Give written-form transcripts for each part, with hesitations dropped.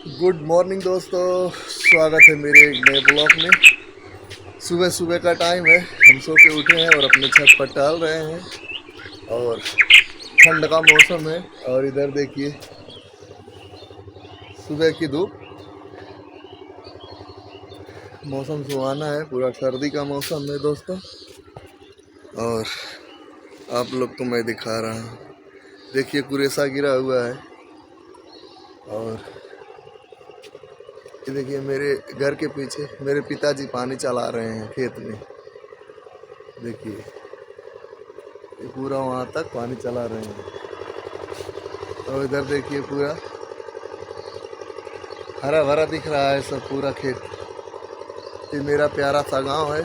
Good morning दोस्तों, स्वागत है मेरे एक नए ब्लॉग में। सुबह सुबह का टाइम है, हम सो के उठे हैं और अपने छत पर टहल रहे हैं और ठंड का मौसम है। और इधर देखिए सुबह की धूप, मौसम सुहाना है, पूरा सर्दी का मौसम है दोस्तों। और आप लोग को मैं दिखा रहा हूँ, देखिए कुरेसा गिरा हुआ है। और ये देखिए मेरे घर के पीछे मेरे पिताजी पानी चला रहे हैं खेत में। देखिए ये पूरा वहाँ तक पानी चला रहे हैं। और इधर देखिए पूरा हरा भरा दिख रहा है सब, पूरा खेत। ये मेरा प्यारा सा गांव है,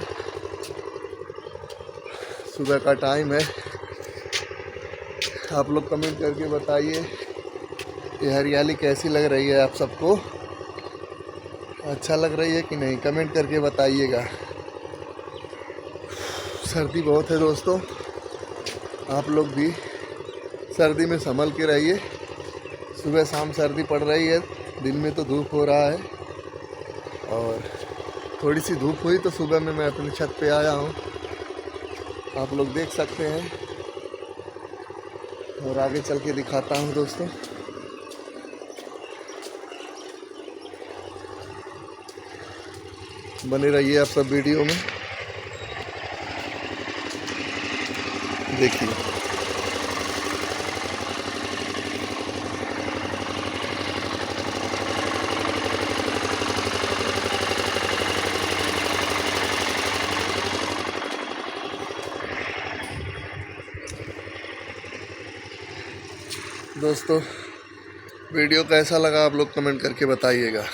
सुबह का टाइम है। आप लोग कमेंट करके बताइए ये हरियाली कैसी लग रही है, आप सबको अच्छा लग रही है कि नहीं, कमेंट करके बताइएगा। सर्दी बहुत है दोस्तों, आप लोग भी सर्दी में संभल के रहिए। सुबह शाम सर्दी पड़ रही है, दिन में तो धूप हो रहा है। और थोड़ी सी धूप हुई तो सुबह में मैं अपनी छत पे आया हूँ, आप लोग देख सकते हैं। और आगे चल के दिखाता हूँ दोस्तों। बने रहिए आप सब वीडियो में, देखिए। दोस्तों वीडियो कैसा लगा आप लोग कमेंट करके बताइएगा।